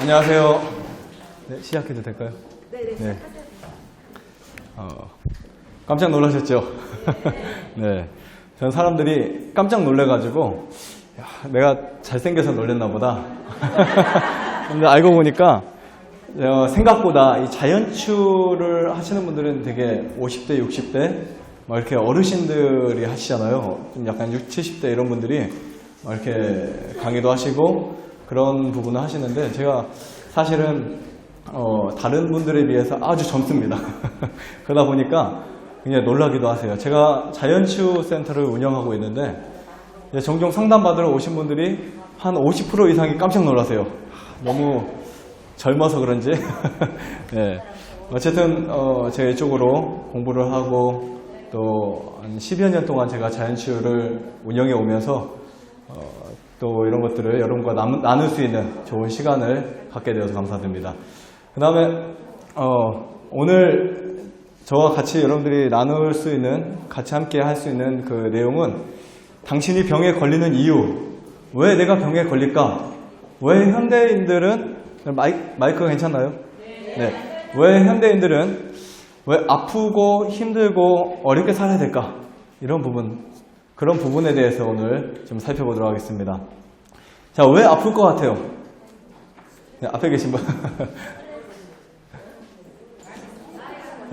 안녕하세요. 네, 시작해도 될까요? 네. 깜짝 놀라셨죠? 네. 전 사람들이 깜짝 놀래가지고, 야, 내가 잘생겨서 놀랬나 보다. 근데 알고 보니까, 생각보다 이 자연추를 하시는 분들은 되게 50대, 60대, 막 이렇게 어르신들이 하시잖아요. 좀 약간 60, 70대 이런 분들이 막 이렇게 강의도 하시고 그런 부분을 하시는데, 제가 사실은 다른 분들에 비해서 아주 젊습니다. 그러다 보니까 굉장히 놀라기도 하세요. 제가 자연치유 센터를 운영하고 있는데 종종 상담받으러 오신 분들이 한 50% 이상이 깜짝 놀라세요. 너무 젊어서 그런지. 네. 어쨌든 제가 이쪽으로 공부를 하고 또 한 10여 년 동안 제가 자연치유를 운영해 오면서 또 이런 것들을 여러분과 나눌 수 있는 좋은 시간을 갖게 되어서 감사드립니다. 그 다음에 오늘 저와 같이 여러분들이 나눌 수 있는, 같이 함께 할 수 있는 그 내용은 당신이 병에 걸리는 이유, 왜 내가 병에 걸릴까? 왜 현대인들은, 마이크가 괜찮나요? 네. 왜 현대인들은 왜 아프고 힘들고 어렵게 살아야 될까? 이런 부분, 그런 부분에 대해서 오늘 좀 살펴보도록 하겠습니다. 자, 왜 아플 것 같아요? 네, 앞에 계신 분.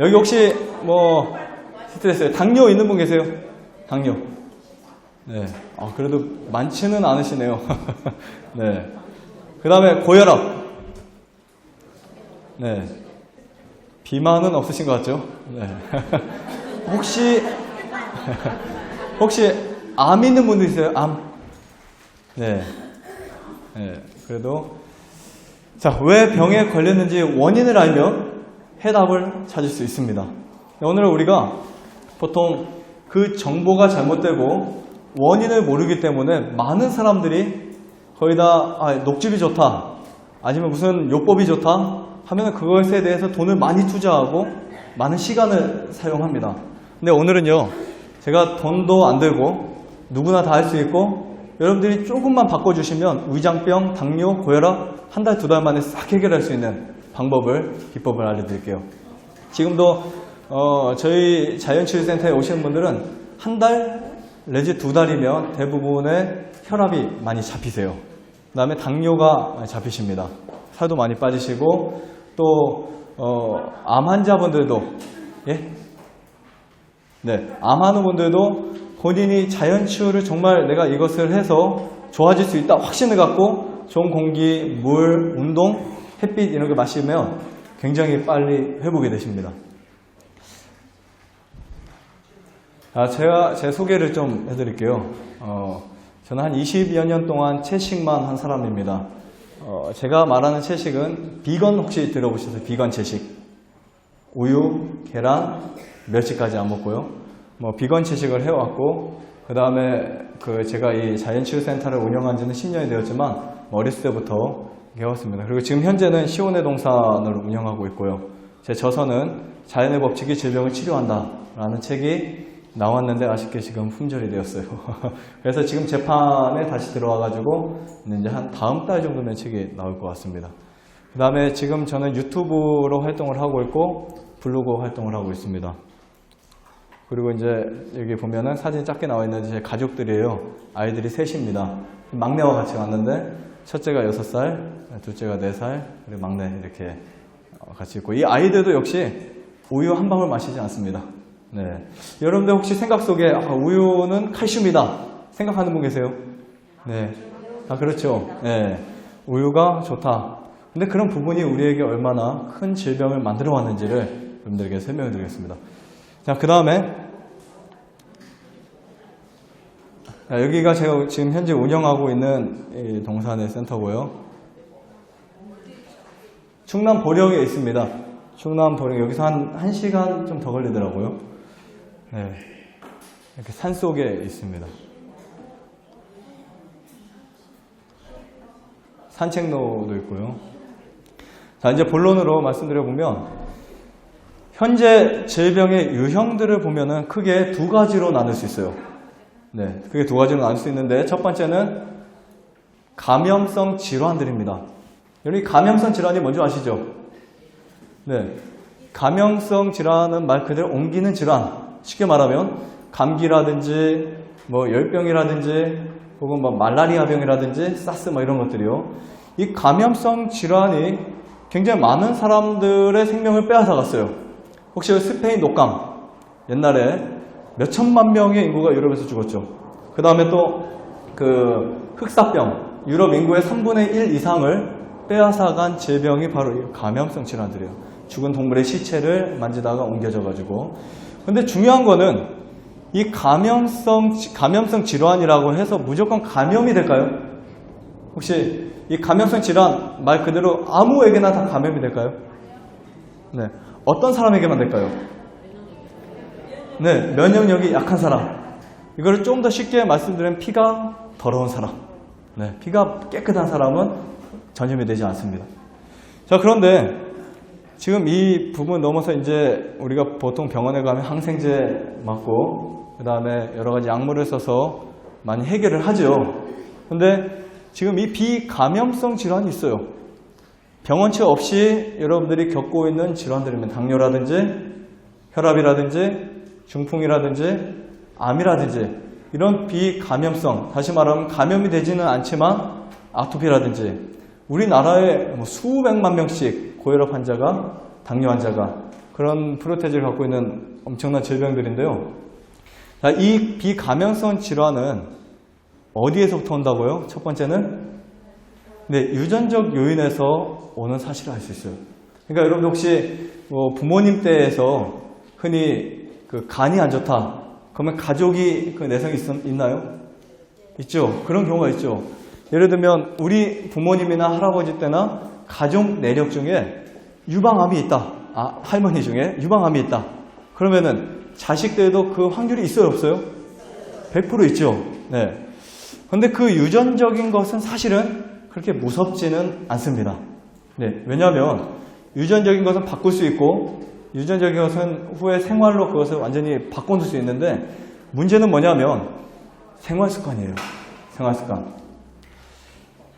여기 혹시 스트레스, 당뇨 있는 분 계세요? 당뇨. 네. 그래도 많지는 않으시네요. 네. 그 다음에 고혈압. 네. 비만은 없으신 것 같죠? 네. 혹시 암 있는 분도 있어요? 암? 네. 네. 그래도 자, 왜 병에 걸렸는지 원인을 알면 해답을 찾을 수 있습니다. 오늘 우리가 보통 그 정보가 잘못되고 원인을 모르기 때문에 많은 사람들이 거의 다 녹즙이 좋다, 아니면 무슨 요법이 좋다 하면 그것에 대해서 돈을 많이 투자하고 많은 시간을 사용합니다. 근데 오늘은요, 제가 돈도 안 들고 누구나 다 할 수 있고 여러분들이 조금만 바꿔주시면 위장병, 당뇨, 고혈압 한 달, 두 달 만에 싹 해결할 수 있는 방법을, 비법을 알려드릴게요. 지금도 저희 자연치유센터에 오시는 분들은 한 달 내지 두 달이면 대부분의 혈압이 많이 잡히세요. 그 다음에 당뇨가 잡히십니다. 살도 많이 빠지시고 또 암 환자분들도, 예? 네, 암하는 분들도 본인이 자연치유를 정말 내가 이것을 해서 좋아질 수 있다 확신을 갖고 좋은 공기, 물, 운동, 햇빛 이런 거 마시면 굉장히 빨리 회복이 되십니다. 제가 제 소개를 좀 해드릴게요. 저는 한 20여 년 동안 채식만 한 사람입니다. 제가 말하는 채식은 비건, 혹시 들어보셨어요? 비건 채식. 우유, 계란, 멸치까지 안 먹고요. 비건 채식을 해왔고, 그 다음에 제가 이 자연치유센터를 운영한 지는 10년이 되었지만 어렸을 때부터 배웠습니다. 그리고 지금 현재는 시온의 동산을 운영하고 있고요. 제 저서는 자연의 법칙이 질병을 치료한다 라는 책이 나왔는데 아쉽게 지금 품절이 되었어요. 그래서 지금 재판에 다시 들어와가지고 이제 한 다음 달 정도면 책이 나올 것 같습니다. 그 다음에 지금 저는 유튜브로 활동을 하고 있고 블로그 활동을 하고 있습니다. 그리고 이제 여기 보면은 사진 작게 나와 있는데 제 가족들이에요. 아이들이 셋입니다. 막내와 같이 왔는데 첫째가 6살, 둘째가 4살, 그리고 막내 이렇게 같이 있고, 이 아이들도 역시 우유 한 방울 마시지 않습니다. 네. 여러분들 혹시 생각 속에 우유는 칼슘이다 생각하는 분 계세요? 네. 그렇죠. 네. 우유가 좋다. 근데 그런 부분이 우리에게 얼마나 큰 질병을 만들어 왔는지를 여러분들에게 설명해 드리겠습니다. 자, 그 다음에 여기가 제가 지금 현재 운영하고 있는 이 동산의 센터고요. 충남 보령에 있습니다. 충남 보령, 여기서 한 1시간 좀 더 걸리더라고요. 네. 이렇게 산 속에 있습니다. 산책로도 있고요. 자, 이제 본론으로 말씀드려보면, 현재 질병의 유형들을 보면은 크게 두 가지로 나눌 수 있어요. 네, 크게 두 가지로 나눌 수 있는데, 첫 번째는 감염성 질환들입니다. 여러분 감염성 질환이 뭔지 아시죠? 네. 감염성 질환은 말 그대로 옮기는 질환. 쉽게 말하면 감기라든지 뭐 열병이라든지 혹은 뭐 말라리아병이라든지 사스 뭐 이런 것들이요. 이 감염성 질환이 굉장히 많은 사람들의 생명을 빼앗아갔어요. 혹시 스페인 녹감 옛날에 몇 천만 명의 인구가 유럽에서 죽었죠. 그 다음에 또 그 흑사병 유럽 인구의 3분의 1 이상을 빼앗아간 질병이 바로 이 감염성 질환들이에요. 죽은 동물의 시체를 만지다가 옮겨져 가지고. 근데 중요한 거는 이 감염성 질환이라고 해서 무조건 감염이 될까요? 혹시 이 감염성 질환 말 그대로 아무에게나 다 감염이 될까요? 네. 어떤 사람에게만 될까요? 네, 면역력이 약한 사람. 이거를 좀 더 쉽게 말씀드리면 피가 더러운 사람. 네, 피가 깨끗한 사람은 전염이 되지 않습니다. 자, 그런데 지금 이 부분 넘어서 이제 우리가 보통 병원에 가면 항생제 맞고 그 다음에 여러 가지 약물을 써서 많이 해결을 하죠. 근데 지금 이 비감염성 질환이 있어요. 병원치 없이 여러분들이 겪고 있는 질환들이면 당뇨라든지 혈압이라든지 중풍이라든지 암이라든지 이런 비감염성, 다시 말하면 감염이 되지는 않지만 아토피라든지 우리나라에 뭐 수백만 명씩 고혈압 환자가, 당뇨 환자가 그런 프로테즈를 갖고 있는 엄청난 질병들인데요. 자, 이 비감염성 질환은 어디에서부터 온다고요? 첫 번째는 네, 유전적 요인에서 오는 사실을 알 수 있어요. 그러니까 여러분 혹시 뭐 부모님 댁에서 흔히 그 간이 안 좋다. 그러면 가족이 그 내성이 있나요? 있죠. 그런 경우가 있죠. 예를 들면 우리 부모님이나 할아버지 때나 가족 내력 중에 유방암이 있다. 할머니 중에 유방암이 있다. 그러면은 자식 때도 그 확률이 있어요, 없어요? 100% 있죠. 네. 근데 그 유전적인 것은 사실은 그렇게 무섭지는 않습니다. 네. 왜냐하면 유전적인 것은 바꿀 수 있고 유전적인 것은 후에 생활로 그것을 완전히 바꿔놓을 수 있는데 문제는 뭐냐면 생활 습관이에요. 생활 습관.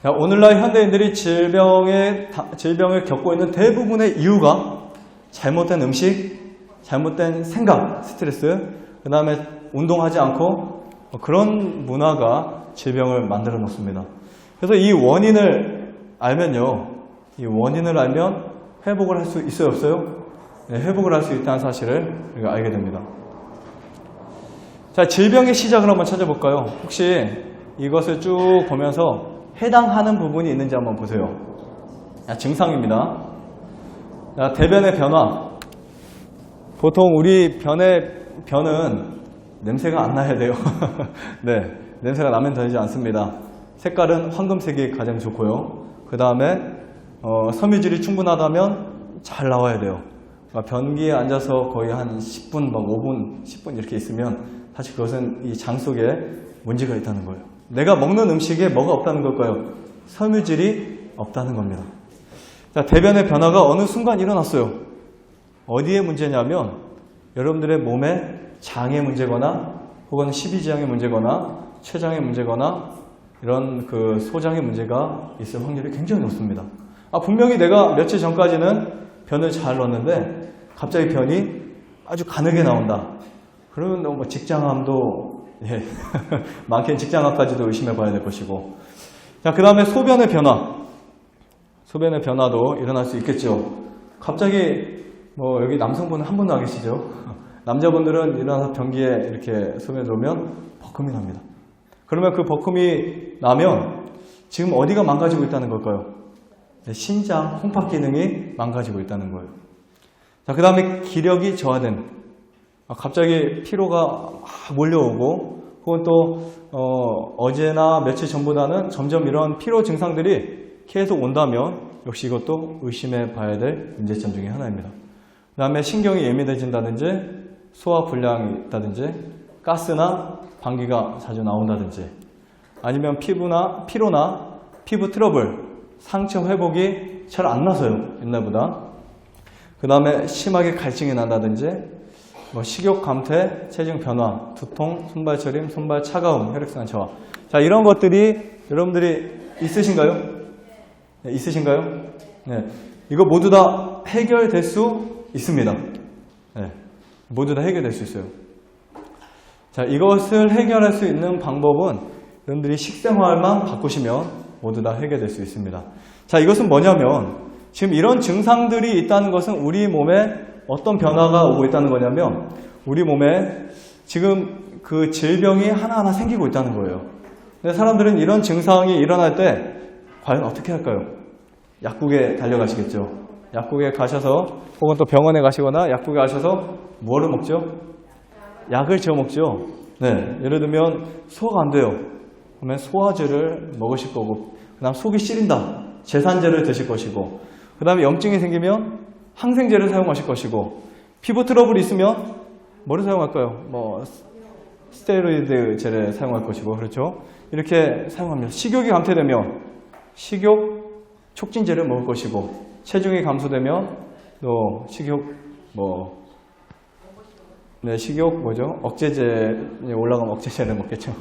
자, 오늘날 현대인들이 질병을 겪고 있는 대부분의 이유가 잘못된 음식, 잘못된 생각, 스트레스, 그 다음에 운동하지 않고 그런 문화가 질병을 만들어 놓습니다. 그래서 이 원인을 알면요. 이 원인을 알면 회복을 할 수 있어요, 없어요? 네, 회복을 할 수 있다는 사실을 우리가 알게 됩니다. 자, 질병의 시작을 한번 찾아볼까요? 혹시 이것을 쭉 보면서 해당하는 부분이 있는지 한번 보세요. 자, 증상입니다. 자, 대변의 변화. 보통 우리 변은 냄새가 안 나야 돼요. 네, 냄새가 나면 되지 않습니다. 색깔은 황금색이 가장 좋고요. 그 다음에 섬유질이 충분하다면 잘 나와야 돼요. 변기에 앉아서 거의 한 10분, 5분, 10분 이렇게 있으면 사실 그것은 이 장 속에 문제가 있다는 거예요. 내가 먹는 음식에 뭐가 없다는 걸까요? 섬유질이 없다는 겁니다. 자, 대변의 변화가 어느 순간 일어났어요. 어디에 문제냐면 여러분들의 몸에 장의 문제거나 혹은 십이지장의 문제거나 췌장의 문제거나 이런 그 소장의 문제가 있을 확률이 굉장히 높습니다. 분명히 내가 며칠 전까지는 변을 잘 넣었는데 갑자기 변이 아주 가늘게 나온다. 그러면 뭐 직장암도 많게는 직장암까지도 의심해 봐야 될 것이고. 자, 그 다음에 소변의 변화. 소변의 변화도 일어날 수 있겠죠. 갑자기 뭐 여기 남성분은 한 분도 안 계시죠. 남자분들은 일어나서 변기에 이렇게 소변을 놓으면 버금이 납니다. 그러면 그 버금이 나면 지금 어디가 망가지고 있다는 걸까요? 신장, 홍파 기능이 망가지고 있다는 거예요. 자, 그 다음에 기력이 저하된, 갑자기 피로가 몰려오고, 혹은 또, 어제나 며칠 전보다는 점점 이런 피로 증상들이 계속 온다면, 역시 이것도 의심해 봐야 될 문제점 중에 하나입니다. 그 다음에 신경이 예민해진다든지, 소화 불량이 있다든지, 가스나 방귀가 자주 나온다든지, 아니면 피로나 피부 트러블, 상처 회복이 잘 안 나서요, 옛날보다. 그 다음에 심하게 갈증이 난다든지, 뭐 식욕 감퇴, 체중 변화, 두통, 손발 저림, 손발 차가움, 혈액순환 저하. 자, 이런 것들이 여러분들이 있으신가요? 네, 있으신가요? 네. 이거 모두 다 해결될 수 있습니다. 네. 모두 다 해결될 수 있어요. 자, 이것을 해결할 수 있는 방법은 여러분들이 식생활만 바꾸시면 모두 다 해결될 수 있습니다. 자, 이것은 뭐냐면 지금 이런 증상들이 있다는 것은 우리 몸에 어떤 변화가 오고 있다는 거냐면 우리 몸에 지금 그 질병이 하나하나 생기고 있다는 거예요. 근데 사람들은 이런 증상이 일어날 때 과연 어떻게 할까요? 약국에 달려가시겠죠. 약국에 가셔서 혹은 또 병원에 가시거나 약국에 가셔서 뭐를 먹죠? 약을 지어 먹죠. 네, 예를 들면 소화가 안 돼요. 그러면 소화제를 먹으실 거고, 그 다음 속이 시린다. 제산제를 드실 것이고, 그 다음에 염증이 생기면 항생제를 사용하실 것이고, 피부 트러블이 있으면 뭐를 사용할까요? 뭐 스테로이드 제를 사용할 것이고, 그렇죠? 이렇게 사용합니다. 식욕이 감퇴되면 식욕 촉진제를 먹을 것이고, 체중이 감소되면 또 식욕 식욕 억제제 올라가면 억제제를 먹겠죠.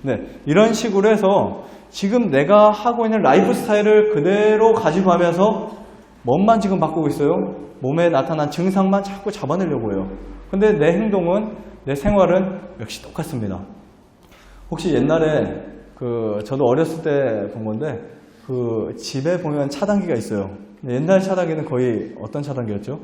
네, 이런 식으로 해서 지금 내가 하고 있는 라이프 스타일을 그대로 가지고 가면서 뭐만 지금 바꾸고 있어요? 몸에 나타난 증상만 자꾸 잡아내려고 해요. 근데 내 행동은, 내 생활은 역시 똑같습니다. 혹시 옛날에 저도 어렸을 때 본 건데 집에 보면 차단기가 있어요. 옛날 차단기는 거의 어떤 차단기였죠?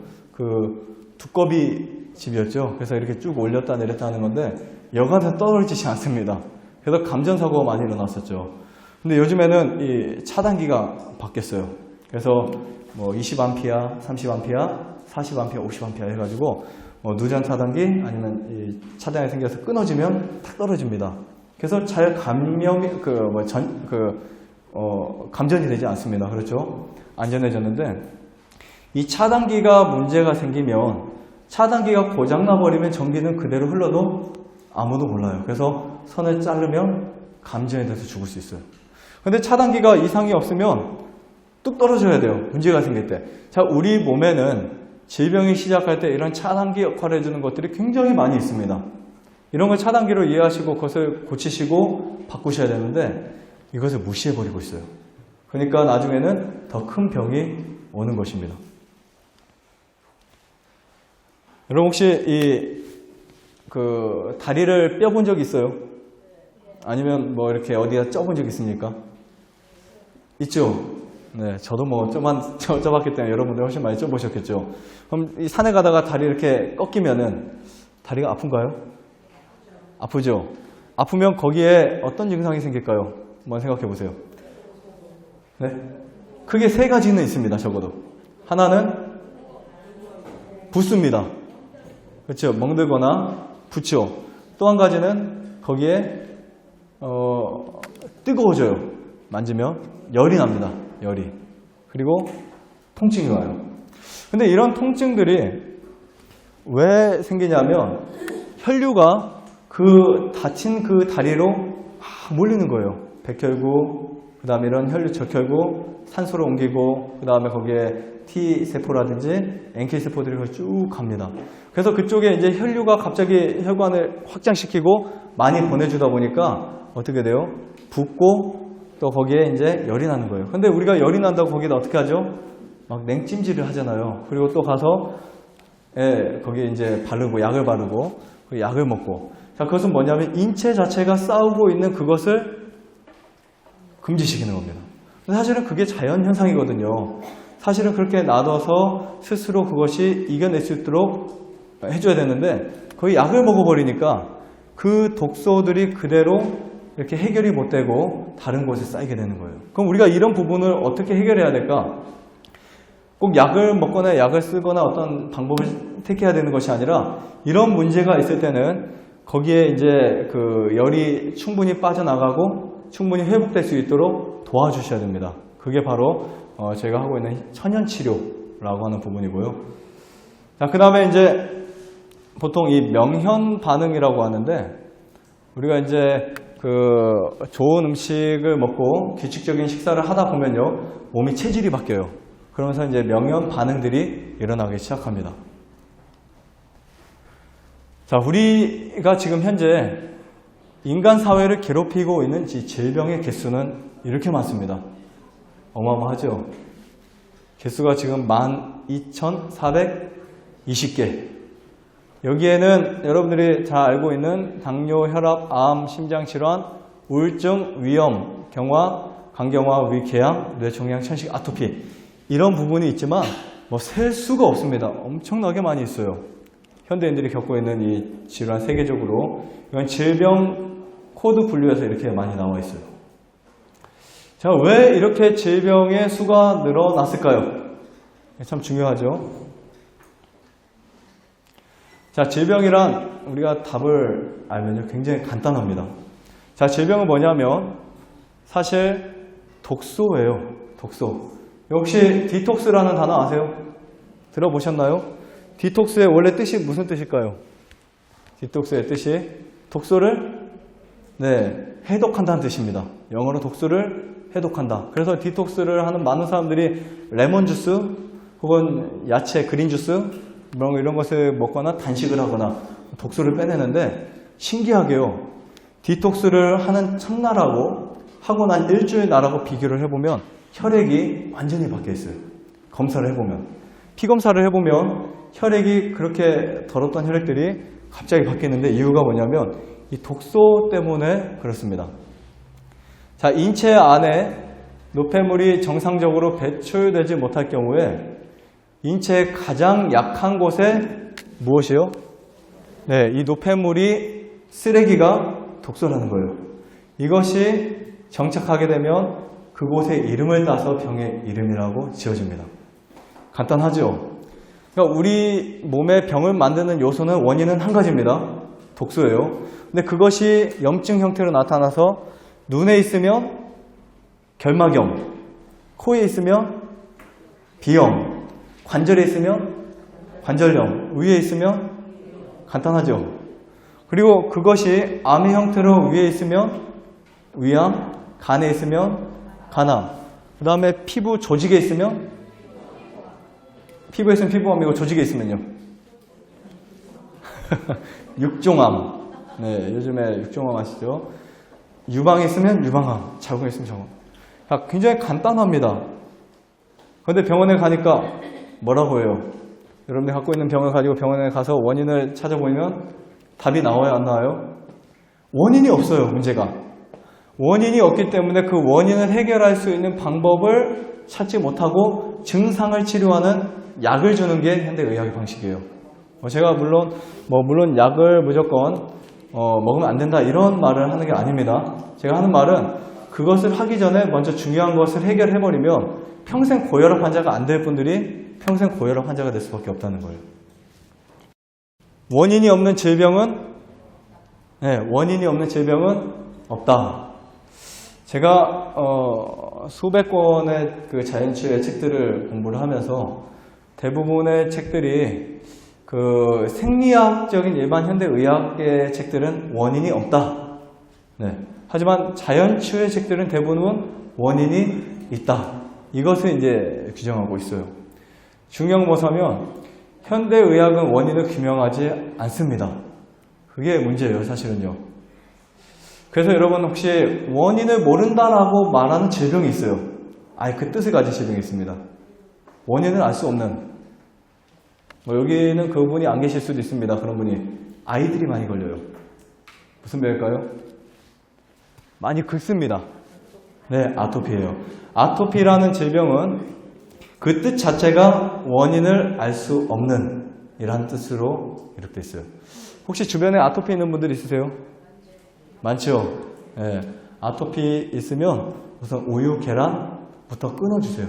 두꺼비 집이었죠. 그래서 이렇게 쭉 올렸다 내렸다 하는 건데 여간에 떨어지지 않습니다. 그래서 감전사고가 많이 일어났었죠. 근데 요즘에는 이 차단기가 바뀌었어요. 그래서 뭐 20A, 30A, 40A, 50A 해가지고 누전 차단기 아니면 이 차단이 생겨서 끊어지면 탁 떨어집니다. 그래서 잘 감전이 되지 않습니다. 그렇죠? 안전해졌는데 이 차단기가 문제가 생기면 차단기가 고장나 버리면 전기는 그대로 흘러도 아무도 몰라요. 그래서 선을 자르면 감전이 돼서 죽을 수 있어요. 근데 차단기가 이상이 없으면 뚝 떨어져야 돼요. 문제가 생길 때. 자, 우리 몸에는 질병이 시작할 때 이런 차단기 역할을 해주는 것들이 굉장히 많이 있습니다. 이런 걸 차단기로 이해하시고 그것을 고치시고 바꾸셔야 되는데 이것을 무시해버리고 있어요. 그러니까 나중에는 더 큰 병이 오는 것입니다. 여러분 혹시 다리를 뼈본 적 있어요? 아니면 뭐 이렇게 어디다 쪄본 적 있습니까? 있죠? 네, 저도 뭐 쪄봤기 때문에 여러분들 훨씬 많이 쪄보셨겠죠? 그럼 이 산에 가다가 다리 이렇게 꺾이면은 다리가 아픈가요? 아프죠? 아프면 거기에 어떤 증상이 생길까요? 한번 생각해 보세요. 네? 크게 세 가지는 있습니다, 적어도. 하나는 붓습니다. 그렇죠? 멍들거나 붓죠. 또 한 가지는 거기에 뜨거워져요. 만지면 열이 납니다. 열이. 그리고 통증이 와요. 근데 이런 통증들이 왜 생기냐면 혈류가 다친 그 다리로 막 몰리는 거예요. 백혈구, 그 다음에 이런 혈류 적혈구, 산소를 옮기고, 그 다음에 거기에 T세포라든지 NK세포들이 쭉 갑니다. 그래서 그쪽에 이제 혈류가 갑자기 혈관을 확장시키고 많이 보내주다 보니까 어떻게 돼요? 붓고 또 거기에 이제 열이 나는 거예요. 근데 우리가 열이 난다고 거기다 어떻게 하죠? 막 냉찜질을 하잖아요. 그리고 또 가서 거기에 이제 바르고 약을 바르고 그 약을 먹고. 자, 그것은 뭐냐면 인체 자체가 싸우고 있는 그것을 금지시키는 겁니다. 사실은 그게 자연현상이거든요. 사실은 그렇게 놔둬서 스스로 그것이 이겨낼 수 있도록 해줘야 되는데 거의 약을 먹어버리니까 그 독소들이 그대로 이렇게 해결이 못 되고 다른 곳에 쌓이게 되는 거예요. 그럼 우리가 이런 부분을 어떻게 해결해야 될까? 꼭 약을 먹거나 약을 쓰거나 어떤 방법을 택해야 되는 것이 아니라 이런 문제가 있을 때는 거기에 이제 열이 충분히 빠져나가고 충분히 회복될 수 있도록 도와주셔야 됩니다. 그게 바로 제가 하고 있는 천연치료라고 하는 부분이고요. 자, 그 다음에 이제 보통 이 명현 반응이라고 하는데 우리가 이제 좋은 음식을 먹고 규칙적인 식사를 하다 보면요, 몸이 체질이 바뀌어요. 그러면서 이제 명현 반응들이 일어나기 시작합니다. 자, 우리가 지금 현재 인간 사회를 괴롭히고 있는 질병의 개수는 이렇게 많습니다. 어마어마하죠. 개수가 지금 12,420개. 여기에는 여러분들이 잘 알고 있는 당뇨, 혈압, 암, 심장질환, 우울증, 위염, 경화, 간경화, 위궤양, 뇌종양, 천식, 아토피 이런 부분이 있지만 뭐 셀 수가 없습니다. 엄청나게 많이 있어요. 현대인들이 겪고 있는 이 질환 세계적으로 이건 질병 코드 분류에서 이렇게 많이 나와 있어요. 자, 왜 이렇게 질병의 수가 늘어났을까요? 참 중요하죠. 자, 질병이란 우리가 답을 알면요 굉장히 간단합니다. 자, 질병은 뭐냐면 사실 독소예요. 독소. 혹시 디톡스라는 단어 아세요? 들어보셨나요? 디톡스의 원래 뜻이 무슨 뜻일까요? 디톡스의 뜻이 독소를 해독한다는 뜻입니다. 영어로 독소를 해독한다. 그래서 디톡스를 하는 많은 사람들이 레몬 주스 혹은 야채 그린 주스 이런 것을 먹거나 단식을 하거나 독소를 빼내는데 신기하게요. 디톡스를 하는 첫날하고 하고 난 일주일 날하고 비교를 해보면 혈액이 완전히 바뀌어 있어요. 검사를 해보면. 피 검사를 해보면 혈액이 그렇게 더럽던 혈액들이 갑자기 바뀌는데 이유가 뭐냐면 이 독소 때문에 그렇습니다. 자, 인체 안에 노폐물이 정상적으로 배출되지 못할 경우에 인체의 가장 약한 곳에 무엇이요? 네, 이 노폐물이 쓰레기가 독소라는 거예요. 이것이 정착하게 되면 그곳의 이름을 따서 병의 이름이라고 지어집니다. 간단하죠? 그러니까 우리 몸에 병을 만드는 요소는 원인은 한 가지입니다. 독소예요. 근데 그것이 염증 형태로 나타나서 눈에 있으면 결막염, 코에 있으면 비염, 관절에 있으면 관절염, 위에 있으면 간단하죠. 그리고 그것이 암의 형태로 위에 있으면 위암, 간에 있으면 간암, 그 다음에 피부 조직에 있으면 피부에 있으면 피부암이고 조직에 있으면요 육종암. 네, 요즘에 육종암 아시죠? 유방에 있으면 유방암, 자궁에 있으면 자궁. 굉장히 간단합니다. 그런데 병원에 가니까 뭐라고 해요? 여러분들이 갖고 있는 병을 가지고 병원에 가서 원인을 찾아보면 답이 나와요, 안 나와요? 원인이 없어요, 문제가. 원인이 없기 때문에 그 원인을 해결할 수 있는 방법을 찾지 못하고 증상을 치료하는 약을 주는 게 현대의학의 방식이에요. 제가 물론 약을 무조건 먹으면 안 된다 이런 말을 하는 게 아닙니다. 제가 하는 말은 그것을 하기 전에 먼저 중요한 것을 해결해버리면 평생 고혈압 환자가 안 될 분들이 평생 고혈압 환자가 될 수밖에 없다는 거예요. 원인이 없는 질병은 없다. 제가 수백 권의 그 자연치유의 책들을 공부를 하면서 대부분의 책들이 그 생리학적인 일반 현대의학의 책들은 원인이 없다. 하지만 자연치유의 책들은 대부분 원인이 있다. 이것을 이제 규정하고 있어요. 중요한 뭐냐면 현대의학은 원인을 규명하지 않습니다. 그게 문제예요, 사실은요. 그래서 여러분 혹시 원인을 모른다라고 말하는 질병이 있어요. 그 뜻을 가진 질병이 있습니다. 원인을 알 수 없는. 여기는 그분이 안 계실 수도 있습니다. 그런 분이. 아이들이 많이 걸려요. 무슨 병일까요? 많이 긁습니다. 네, 아토피예요. 아토피라는 질병은 그 뜻 자체가 원인을 알 수 없는 이라는 뜻으로 이렇게 있어요. 혹시 주변에 아토피 있는 분들 있으세요? 많죠? 네, 아토피 있으면 우선 우유, 계란부터 끊어주세요.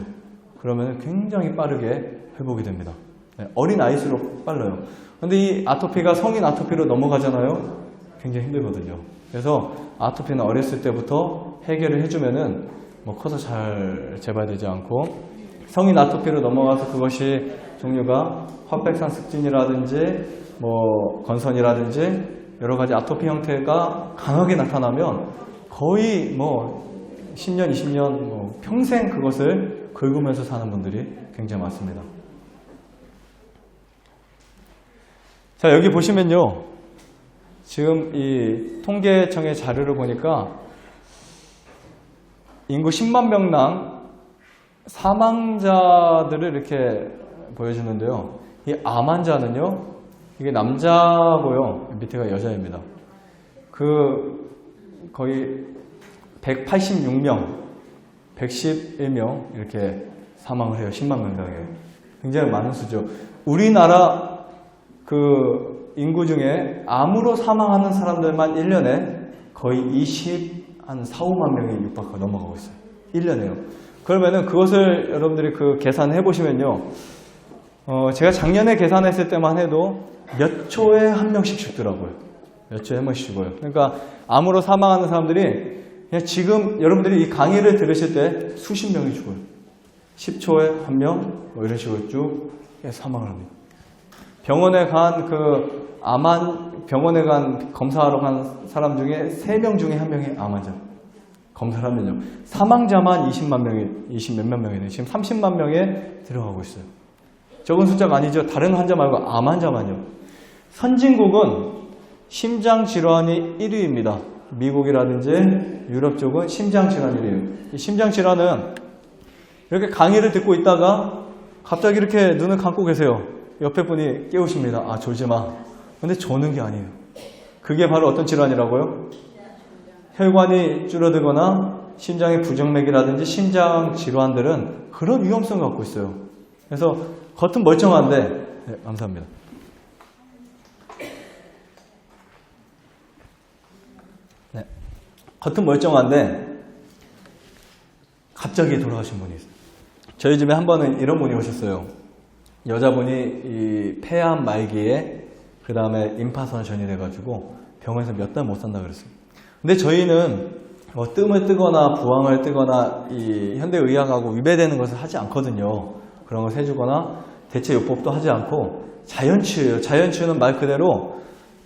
그러면 굉장히 빠르게 회복이 됩니다. 네, 어린 아이일수록 빨라요. 근데 이 아토피가 성인 아토피로 넘어가잖아요? 굉장히 힘들거든요. 그래서 아토피는 어렸을 때부터 해결을 해주면은 커서 잘 재발되지 않고 성인 아토피로 넘어가서 그것이 종류가 화백산숙진이라든지 건선이라든지 여러 가지 아토피 형태가 강하게 나타나면 거의 10년, 20년 평생 그것을 긁으면서 사는 분들이 굉장히 많습니다. 자, 여기 보시면요. 지금 이 통계청의 자료를 보니까 인구 10만 명당 사망자들을 이렇게 보여주는데요. 이 암 환자는요, 이게 남자고요, 밑에가 여자입니다. 거의 186명, 111명 이렇게 사망을 해요. 10만 명당에. 굉장히 많은 수죠. 우리나라 인구 중에 암으로 사망하는 사람들만 1년에 거의 4, 5만 명이 육박하고 넘어가고 있어요. 1년에요. 그러면은 그것을 여러분들이 계산해 보시면요. 제가 작년에 계산했을 때만 해도 몇 초에 한 명씩 죽더라고요. 몇 초에 한 명씩 죽어요. 그러니까 암으로 사망하는 사람들이 그냥 지금 여러분들이 이 강의를 들으실 때 수십 명이 죽어요. 10초에 한 명, 뭐 이런 식으로 쭉 사망을 합니다. 병원에 간 병원에 간 검사하러 간 사람 중에 3명 중에 1명이 암 환자. 검사를 하면요. 사망자만 20 몇만 명이네요. 지금 30만 명에 들어가고 있어요. 적은 숫자가 아니죠. 다른 환자 말고 암 환자만요. 선진국은 심장질환이 1위입니다. 미국이라든지 유럽 쪽은 심장질환이 1위예요. 이 심장질환은 이렇게 강의를 듣고 있다가 갑자기 이렇게 눈을 감고 계세요. 옆에 분이 깨우십니다. 아, 졸지 마. 근데 조는 게 아니에요. 그게 바로 어떤 질환이라고요? 혈관이 줄어들거나 심장의 부정맥이라든지 심장 질환들은 그런 위험성을 갖고 있어요. 그래서 겉은 멀쩡한데, 네, 감사합니다. 네, 겉은 멀쩡한데 갑자기 돌아가신 분이 있어요. 저희 집에 한 번은 이런 분이 오셨어요. 여자분이 이 폐암 말기에 그 다음에 임파선션이 돼가지고 병원에서 몇 달 못 산다 그랬어요. 근데 저희는 뭐 뜸을 뜨거나 부항을 뜨거나 이 현대의학하고 위배되는 것을 하지 않거든요. 그런 걸 해주거나 대체 요법도 하지 않고 자연치유예요. 자연치유는 말 그대로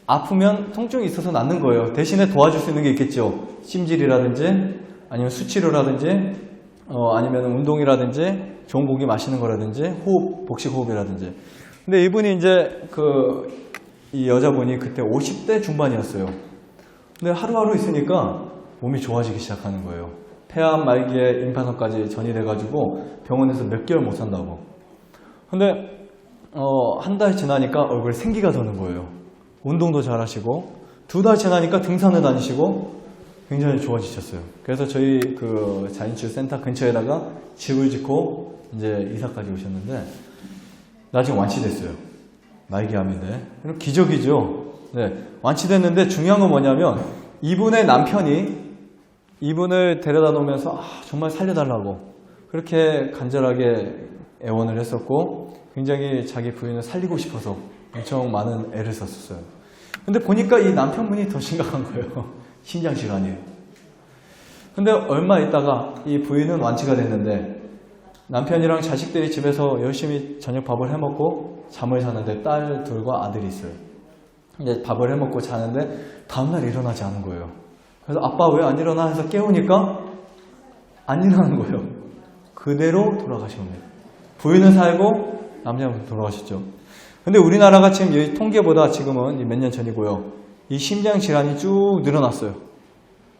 아프면 통증이 있어서 낫는 거예요. 대신에 도와줄 수 있는 게 있겠죠. 심질이라든지 아니면 수치료라든지 아니면 운동이라든지 좋은 고기 마시는 거라든지 호흡, 복식 호흡이라든지. 근데 이분이 이제 이 여자분이 그때 50대 중반이었어요. 근데 하루하루 있으니까 몸이 좋아지기 시작하는 거예요. 폐암 말기에 임파선까지 전이 돼가지고 병원에서 몇 개월 못 산다고. 근데 한 달 지나니까 얼굴에 생기가 도는 거예요. 운동도 잘 하시고 2달 지나니까 등산을 다니시고 굉장히 좋아지셨어요. 그래서 저희 자연치유 센터 근처에다가 집을 짓고 이제 이사까지 오셨는데 나중에 완치됐어요. 말기암인데. 기적이죠. 네, 완치됐는데 중요한 건 뭐냐면 이분의 남편이 이분을 데려다 놓으면서 정말 살려달라고 그렇게 간절하게 애원을 했었고 굉장히 자기 부인을 살리고 싶어서 엄청 많은 애를 썼었어요. 근데 보니까 이 남편분이 더 심각한 거예요. 심장질환이에요. 근데 얼마 있다가 이 부인은 완치가 됐는데 남편이랑 자식들이 집에서 열심히 저녁 밥을 해먹고 잠을 자는데 딸 둘과 아들이 있어요. 이제 밥을 해먹고 자는데 다음날 일어나지 않은 거예요. 그래서 아빠 왜 안 일어나 해서 깨우니까 안 일어나는 거예요. 그대로 돌아가신 겁니다. 부인은 살고 남자분 돌아가셨죠. 근데 우리나라가 지금 이 통계보다 지금은 몇 년 전이고요. 이 심장질환이 쭉 늘어났어요.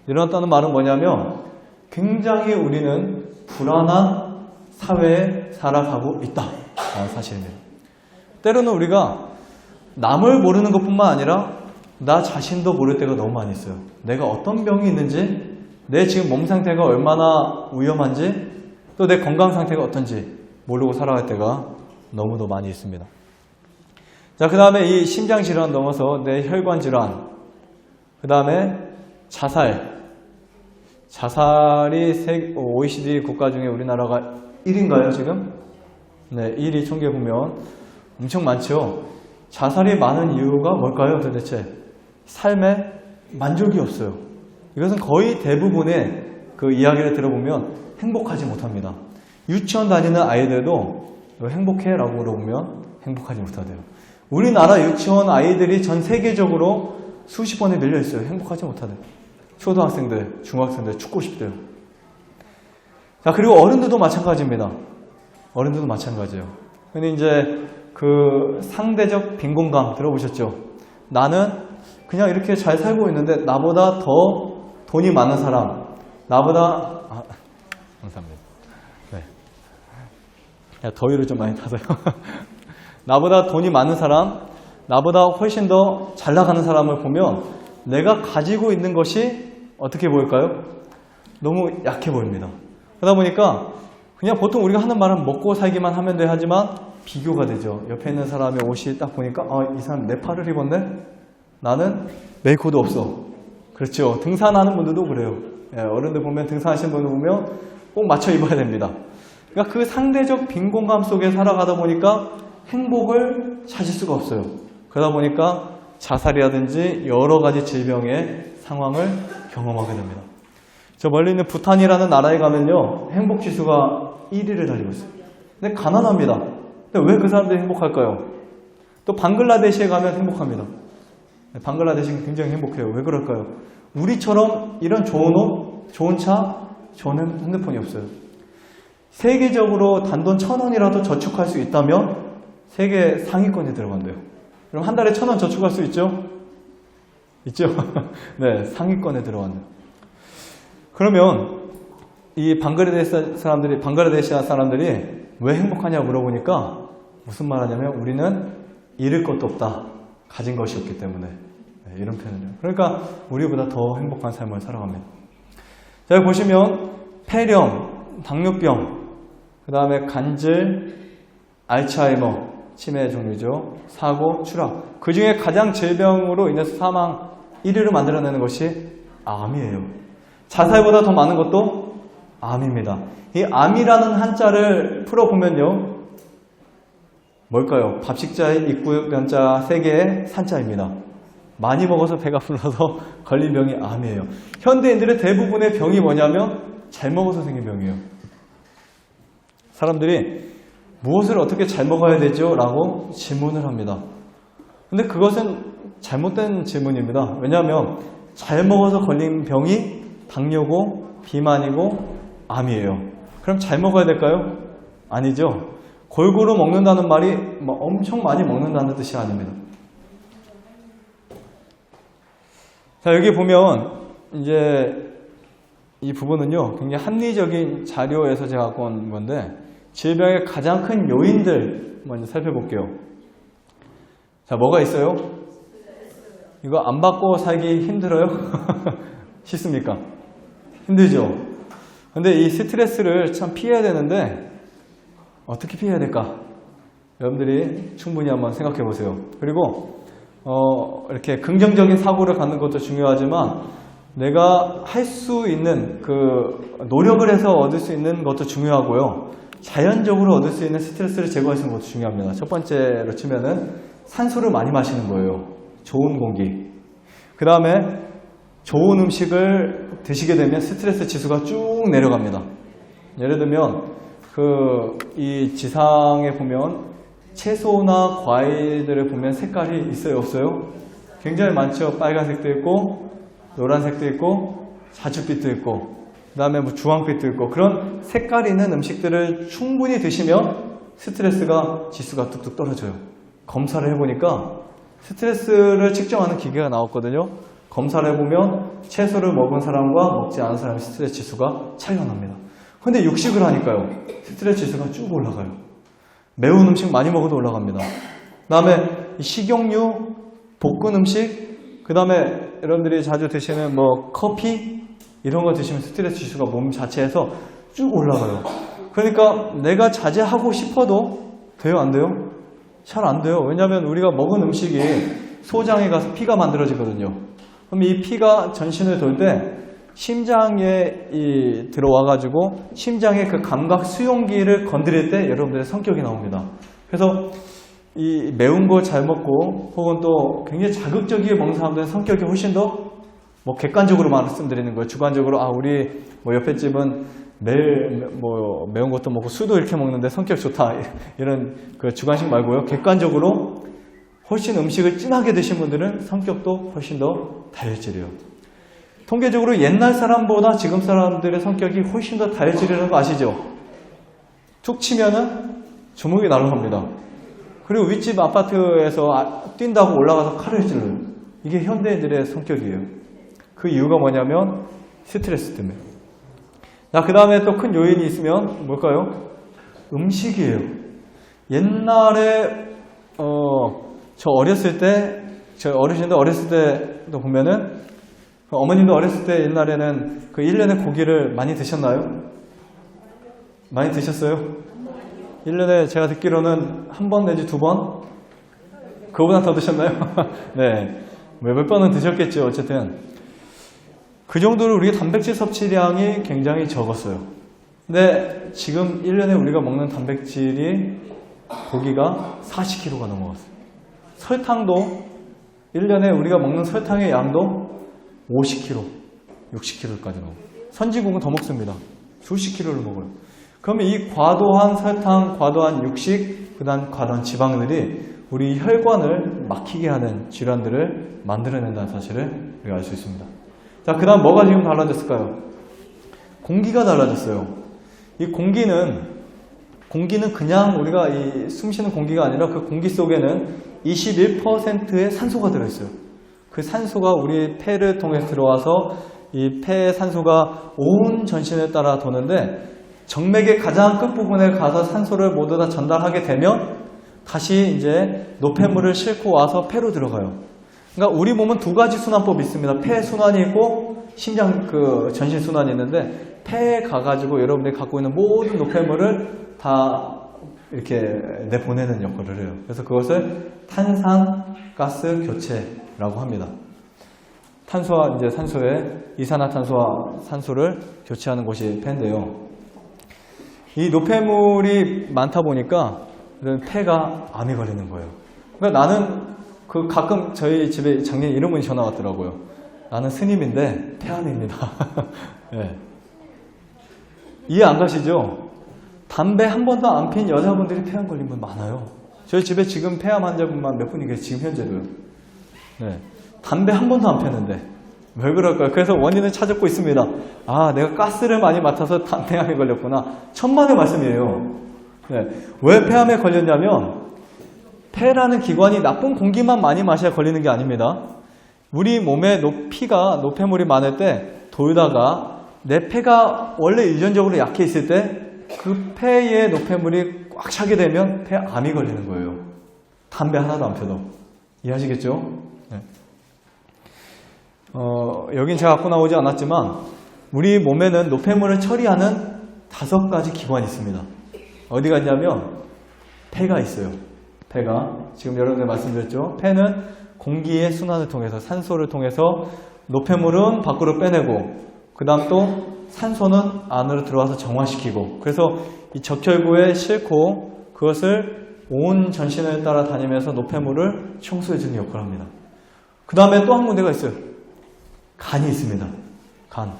늘어났다는 말은 뭐냐면 굉장히 우리는 불안한 사회에 살아가고 있다. 라는 사실입니다. 때로는 우리가 남을 모르는 것뿐만 아니라 나 자신도 모를 때가 너무 많이 있어요. 내가 어떤 병이 있는지, 내 지금 몸 상태가 얼마나 위험한지, 또 내 건강 상태가 어떤지 모르고 살아갈 때가 너무도 많이 있습니다. 자, 그 다음에 이 심장질환 넘어서 내 혈관질환, 그 다음에 자살이 OECD 국가 중에 우리나라가 1위인가요, 지금? 네, 1위 총계 보면 엄청 많죠. 자살이 많은 이유가 뭘까요, 도대체? 삶에 만족이 없어요. 이것은 거의 대부분의 그 이야기를 들어보면 행복하지 못합니다. 유치원 다니는 아이들도 행복해? 라고 물어보면 행복하지 못하대요. 우리나라 유치원 아이들이 전 세계적으로 수십 번에 밀려 있어요. 행복하지 못하대요. 초등학생들, 중학생들 죽고 싶대요. 자, 그리고 어른들도 마찬가지입니다. 어른들도 마찬가지예요. 근데 이제 그 상대적 빈곤감 들어보셨죠? 나는 그냥 이렇게 잘 살고 있는데 나보다 더 돈이 많은 사람, 감사합니다. 네. 더위를 좀 많이 타서요. 나보다 돈이 많은 사람, 나보다 훨씬 더 잘 나가는 사람을 보면 내가 가지고 있는 것이 어떻게 보일까요? 너무 약해 보입니다. 그러다 보니까 그냥 보통 우리가 하는 말은 먹고 살기만 하면 돼 하지만 비교가 되죠. 옆에 있는 사람의 옷이 딱 보니까 이 사람 네팔을 입었네? 나는 메이커도 없어. 그렇죠. 등산하는 분들도 그래요. 어른들 보면 등산하시는 분들 보면 꼭 맞춰 입어야 됩니다. 그러니까 그 상대적 빈 공간 속에 살아가다 보니까 행복을 찾을 수가 없어요. 그러다 보니까 자살이라든지 여러 가지 질병의 상황을 경험하게 됩니다. 저 멀리 있는 부탄이라는 나라에 가면요, 행복 지수가 1위를 달리고 있어요. 근데 가난합니다. 근데 왜 그 사람들이 행복할까요? 또 방글라데시에 가면 행복합니다. 방글라데시는 굉장히 행복해요. 왜 그럴까요? 우리처럼 이런 좋은 옷, 좋은 차, 좋은 핸드폰이 없어요. 세계적으로 단돈 1,000원이라도 저축할 수 있다면 세계 상위권에 들어간대요. 그럼 한 달에 1,000원 저축할 수 있죠? 있죠? 네, 상위권에 들어간대요. 그러면 이 방글라데시 사람들이 왜 행복하냐고 물어보니까 무슨 말 하냐면 우리는 잃을 것도 없다. 가진 것이 없기 때문에. 네, 이런 표현이죠. 그러니까 우리보다 더 행복한 삶을 살아갑니다. 자, 여기 보시면 폐렴, 당뇨병, 그 다음에 간질, 알츠하이머, 치매 종류죠. 사고, 추락. 그 중에 가장 질병으로 인해서 사망 1위를 만들어내는 것이 암이에요. 자살보다 더 많은 것도 암입니다. 이 암이라는 한자를 풀어보면요. 뭘까요? 밥식자의 입구변자 3개의 산자입니다. 많이 먹어서 배가 불러서 걸린 병이 암이에요. 현대인들의 대부분의 병이 뭐냐면 잘 먹어서 생긴 병이에요. 사람들이 무엇을 어떻게 잘 먹어야 되죠? 라고 질문을 합니다. 근데 그것은 잘못된 질문입니다. 왜냐하면 잘 먹어서 걸린 병이 당뇨고 비만이고 암이에요. 그럼 잘 먹어야 될까요? 아니죠. 골고루 먹는다는 말이 엄청 많이 먹는다는 뜻이 아닙니다. 자, 여기 보면 이제 이 부분은요, 굉장히 합리적인 자료에서 제가 갖고 온 건데 질병의 가장 큰 요인들 먼저 살펴볼게요. 자, 뭐가 있어요? 이거 안 받고 살기 힘들어요? 싫습니까? 힘들죠? 근데 이 스트레스를 참 피해야 되는데 어떻게 피해야 될까? 여러분들이 충분히 한번 생각해 보세요. 그리고 이렇게 긍정적인 사고를 갖는 것도 중요하지만 내가 할 수 있는 그 노력을 해서 얻을 수 있는 것도 중요하고요. 자연적으로 얻을 수 있는 스트레스를 제거하시는 것도 중요합니다. 첫 번째로 치면은 산소를 많이 마시는 거예요. 좋은 공기. 그 다음에 좋은 음식을 드시게 되면 스트레스 지수가 쭉 내려갑니다. 예를 들면 이 지상에 보면 채소나 과일들을 보면 색깔이 있어요, 없어요? 굉장히 많죠. 빨간색도 있고 노란색도 있고 자줏빛도 있고 그 다음에 주황빛도 있고 그런 색깔 있는 음식들을 충분히 드시면 스트레스가 지수가 뚝뚝 떨어져요. 검사를 해보니까 스트레스를 측정하는 기계가 나왔거든요. 검사를 해보면 채소를 먹은 사람과 먹지 않은 사람의 스트레스 지수가 차이가 납니다. 근데 육식을 하니까요. 스트레스 지수가 쭉 올라가요. 매운 음식 많이 먹어도 올라갑니다. 그 다음에 식용유, 볶은 음식, 그 다음에 여러분들이 자주 드시는 커피 이런 거 드시면 스트레스 지수가 몸 자체에서 쭉 올라가요. 그러니까 내가 자제하고 싶어도 돼요, 안 돼요? 잘 안 돼요. 왜냐하면 우리가 먹은 음식이 소장에 가서 피가 만들어지거든요. 그럼 이 피가 전신을 돌 때 심장에 들어와가지고 심장의 그 감각 수용기를 건드릴 때 여러분들의 성격이 나옵니다. 그래서 이 매운 거 잘 먹고 혹은 또 굉장히 자극적이게 먹는 사람들은 성격이 훨씬 더 객관적으로 말씀드리는 거예요. 주관적으로 우리 옆에 집은 매일 매운 것도 먹고 술도 이렇게 먹는데 성격 좋다 이런 그 주관식 말고요. 객관적으로 훨씬 음식을 진하게 드신 분들은 성격도 훨씬 더 다혈질이에요. 통계적으로 옛날 사람보다 지금 사람들의 성격이 훨씬 더 다혈질이라는 거 아시죠? 툭 치면은 주먹이 날아갑니다. 그리고 윗집 아파트에서 뛴다고 올라가서 칼을 찔러요. 이게 현대인들의 성격이에요. 그 이유가 뭐냐면 스트레스 때문에. 자, 그 다음에 또 큰 요인이 있으면 뭘까요? 음식이에요. 옛날에 저 어르신들 어렸을 때도 보면은 어머님도 어렸을 때 옛날에는 그 1년에 고기를 많이 드셨나요? 많이 드셨어요? 1년에 제가 듣기로는 한 번 내지 2번? 그거보다 더 드셨나요? 네. 몇 번은 드셨겠죠. 어쨌든. 그 정도로 우리의 단백질 섭취량이 굉장히 적었어요. 근데 지금 1년에 우리가 먹는 단백질이 고기가 40kg가 넘어갔어요. 설탕도 1년에 우리가 먹는 설탕의 양도 50kg, 60kg까지 먹어요. 선진국은 더 먹습니다. 수십 kg를 먹어요. 그러면 이 과도한 설탕, 과도한 육식, 그다음 과도한 지방들이 우리 혈관을 막히게 하는 질환들을 만들어낸다는 사실을 우리가 알 수 있습니다. 자, 그 다음 뭐가 지금 달라졌을까요? 공기가 달라졌어요. 이 공기는 그냥 우리가 이 숨쉬는 공기가 아니라 그 공기 속에는 21%의 산소가 들어있어요. 그 산소가 우리 폐를 통해 들어와서 이 폐의 산소가 온 전신에 따라 도는데 정맥의 가장 끝부분에 가서 산소를 모두 다 전달하게 되면 다시 이제 노폐물을 싣고 와서 폐로 들어가요. 그러니까 우리 몸은 두 가지 순환법이 있습니다. 폐 순환이 있고 심장 전신 순환이 있는데 폐에 가가지고 여러분들이 갖고 있는 모든 노폐물을 다 이렇게 내보내는 역할을 해요. 그래서 그것을 탄산가스 교체라고 합니다. 탄소와 이제 산소에 이산화탄소와 산소를 교체하는 곳이 폐인데요. 이 노폐물이 많다 보니까 폐가 암이 걸리는 거예요. 그러니까 나는 가끔 저희 집에 작년에 이런 분이 전화 왔더라고요. 나는 스님인데 폐암입니다. 네. 이해 안 가시죠? 담배 한 번도 안 핀 여자분들이 폐암 걸린 분 많아요. 저희 집에 지금 폐암 환자분만 몇 분이 계세요. 지금 현재도요. 네. 담배 한 번도 안 폈는데 왜 그럴까요? 그래서 원인을 찾고 있습니다. 아, 내가 가스를 많이 맡아서 폐암에 걸렸구나. 천만의 말씀이에요. 네. 왜 폐암에 걸렸냐면 폐라는 기관이 나쁜 공기만 많이 마셔야 걸리는 게 아닙니다. 우리 몸에 피가 노폐물이 많을 때 돌다가 내 폐가 원래 유전적으로 약해 있을 때 그 폐에 노폐물이 꽉 차게 되면 폐암이 걸리는 거예요. 담배 하나도 안 펴도. 이해하시겠죠? 네. 여긴 제가 갖고 나오지 않았지만 우리 몸에는 노폐물을 처리하는 5가지 기관이 있습니다. 어디가 있냐면 폐가 있어요. 폐가 지금 여러분들 말씀드렸죠. 폐는 공기의 순환을 통해서 산소를 통해서 노폐물은 밖으로 빼내고 그 다음 또 산소는 안으로 들어와서 정화시키고 그래서 이 적혈구에 싣고 그것을 온 전신을 따라 다니면서 노폐물을 청소해주는 역할을 합니다. 그 다음에 또 한 군데가 있어요. 간이 있습니다. 간.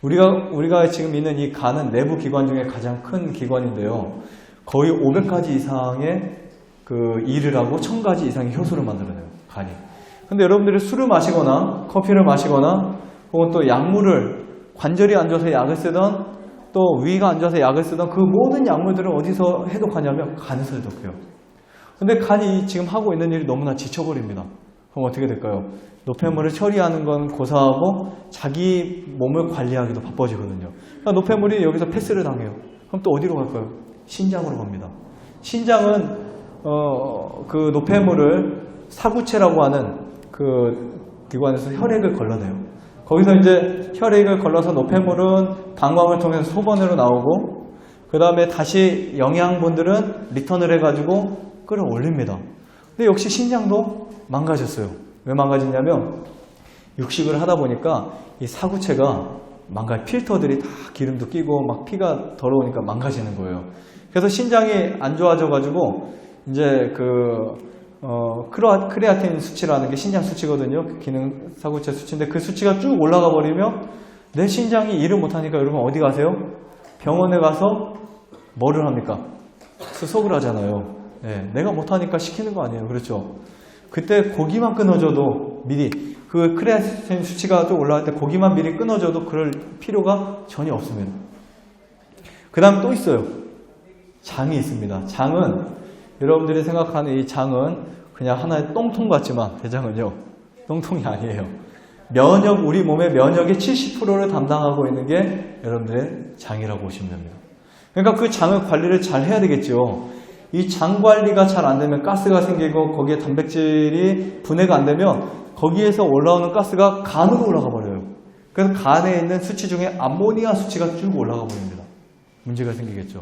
우리가 지금 있는 이 간은 내부 기관 중에 가장 큰 기관인데요. 거의 500가지 이상의 일을 하고 1000가지 이상의 효소를 만들어내요. 간이. 근데 여러분들이 술을 마시거나 커피를 마시거나 혹은 또 약물을 관절이 안 좋아서 약을 쓰던 또 위가 안 좋아서 약을 쓰던 그 모든 약물들은 어디서 해독하냐면 간에서 해독해요. 근데 간이 지금 하고 있는 일이 너무나 지쳐버립니다. 그럼 어떻게 될까요? 노폐물을 처리하는 건 고사하고 자기 몸을 관리하기도 바빠지거든요. 그러니까 노폐물이 여기서 패스를 당해요. 그럼 또 어디로 갈까요? 신장으로 갑니다. 신장은 그 노폐물을 사구체라고 하는 그 기관에서 혈액을 걸러내요. 거기서 이제 혈액을 걸러서 노폐물은 방광을 통해서 소변으로 나오고 그 다음에 다시 영양분들은 리턴을 해가지고 끌어올립니다. 근데 역시 신장도 망가졌어요. 왜 망가졌냐면 육식을 하다 보니까 이 사구체가 필터들이 다 기름도 끼고 막 피가 더러우니까 망가지는 거예요. 그래서 신장이 안 좋아져가지고 이제 크레아틴 수치라는 게 신장 수치거든요. 기능 사구체 수치인데 그 수치가 쭉 올라가 버리면 내 신장이 일을 못하니까 여러분 어디 가세요? 병원에 가서 뭐를 합니까? 수속을 하잖아요. 네, 내가 못하니까 시키는 거 아니에요. 그렇죠? 그때 고기만 끊어줘도 미리 그 크레아틴 수치가 또 올라갈 때 고기만 미리 끊어줘도 그럴 필요가 전혀 없습니다. 그 다음 또 있어요. 장이 있습니다. 장은 여러분들이 생각하는 이 장은 그냥 하나의 똥통 같지만 대장은요. 똥통이 아니에요. 우리 몸의 면역의 70%를 담당하고 있는 게 여러분들의 장이라고 보시면 됩니다. 그러니까 그 장을 관리를 잘 해야 되겠죠. 이 장 관리가 잘 안 되면 가스가 생기고 거기에 단백질이 분해가 안 되면 거기에서 올라오는 가스가 간으로 올라가 버려요. 그래서 간에 있는 수치 중에 암모니아 수치가 쭉 올라가 버립니다. 문제가 생기겠죠.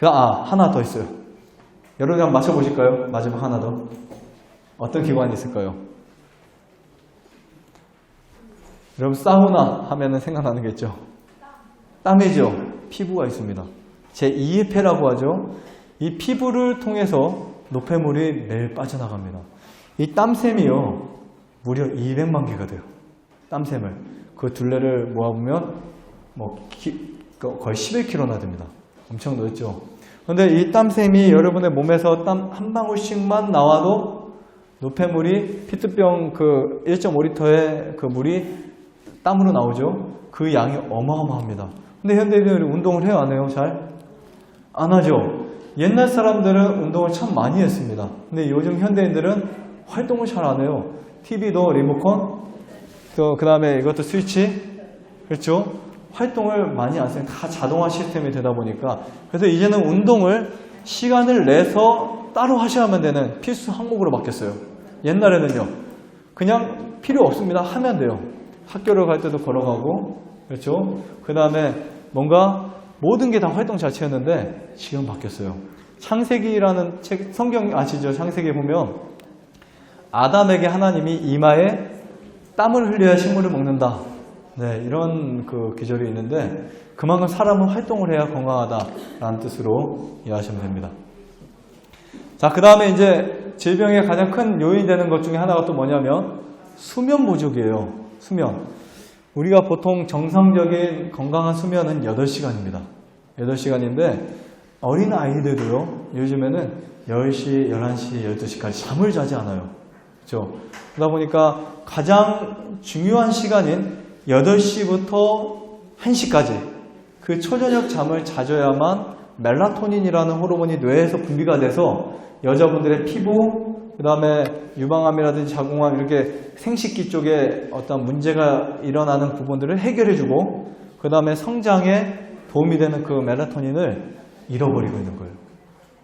하나 더 있어요. 여러분 한번 맞춰보실까요? 마지막 하나 더. 어떤 기관이 있을까요? 여러분 사우나 하면은 생각나는 게 있죠. 땀이죠. 피부가 있습니다. 제2의 폐라고 하죠. 이 피부를 통해서 노폐물이 매일 빠져나갑니다. 이 땀샘이요. 무려 200만 개가 돼요. 땀샘을. 그 둘레를 모아보면 거의 11kg나 됩니다. 엄청 넓죠. 그런데 이 땀샘이 여러분의 몸에서 땀 한 방울씩만 나와도 노폐물이 피트병 1.5리터의 그 물이 땀으로 나오죠. 그 양이 어마어마합니다. 근데 현대인들이 운동을 해요, 안 해요? 잘? 안 하죠. 옛날 사람들은 운동을 참 많이 했습니다. 근데 요즘 현대인들은 활동을 잘 안 해요. TV도 리모컨, 그 다음에 이것도 스위치, 그렇죠? 활동을 많이 안 써요. 다 자동화 시스템이 되다 보니까. 그래서 이제는 운동을 시간을 내서 따로 하셔야만 되는 필수 항목으로 바뀌었어요. 옛날에는요, 그냥 필요 없습니다. 하면 돼요. 학교를 갈 때도 걸어가고, 그렇죠? 그 다음에 뭔가 모든 게 다 활동 자체였는데 지금 바뀌었어요. 창세기라는 책, 성경 아시죠? 창세기에 보면 아담에게 하나님이 이마에 땀을 흘려야 식물을 먹는다. 네, 이런 그 기절이 있는데 그만큼 사람은 활동을 해야 건강하다라는 뜻으로 이해하시면 됩니다. 자, 그 다음에 이제 질병의 가장 큰 요인이 되는 것 중에 하나가 또 뭐냐면 수면 부족이에요. 수면. 우리가 보통 정상적인 건강한 수면은 8시간입니다. 8시간인데 어린 아이들도요. 요즘에는 10시, 11시, 12시까지 잠을 자지 않아요. 그렇죠? 그러다 보니까 가장 중요한 시간인 8시부터 1시까지 그 초저녁 잠을 자줘야만 멜라토닌이라는 호르몬이 뇌에서 분비가 돼서 여자분들의 피부, 그 다음에 유방암이라든지 자궁암 이렇게 생식기 쪽에 어떤 문제가 일어나는 부분들을 해결해주고 그 다음에 성장에 도움이 되는 그 멜라토닌을 잃어버리고 있는 거예요.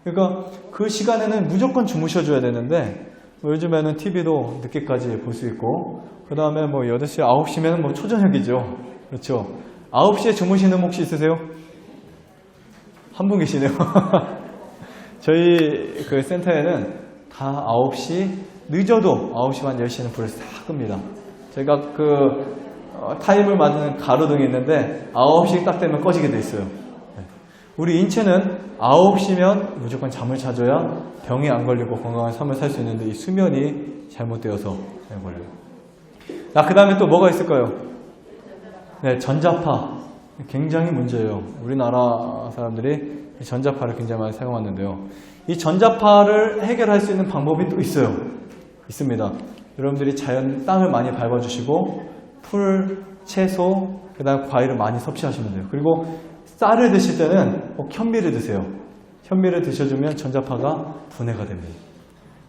그러니까 그 시간에는 무조건 주무셔줘야 되는데 요즘에는 TV도 늦게까지 볼 수 있고 그 다음에 8시, 9시면 초저녁이죠. 그렇죠. 9시에 주무시는 분 혹시 있으세요? 한 분 계시네요. 저희 그 센터에는 다 9시, 늦어도 9시 반 10시는 불을 싹 끕니다. 제가 타임을 맞는 가로등이 있는데 9시 딱 되면 꺼지게 돼 있어요. 우리 인체는 9시면 무조건 잠을 자줘야 병이 안 걸리고 건강한 삶을 살 수 있는데 이 수면이 잘못되어서 걸려요. 자, 그 다음에 또 뭐가 있을까요? 네, 전자파. 굉장히 문제예요. 우리나라 사람들이 전자파를 굉장히 많이 사용하는데요. 이 전자파를 해결할 수 있는 방법이 또 있어요. 있습니다. 여러분들이 자연 땅을 많이 밟아주시고 풀, 채소, 그 다음 과일을 많이 섭취하시면 돼요. 그리고 쌀을 드실 때는 꼭 현미를 드세요. 현미를 드셔주면 전자파가 분해가 됩니다.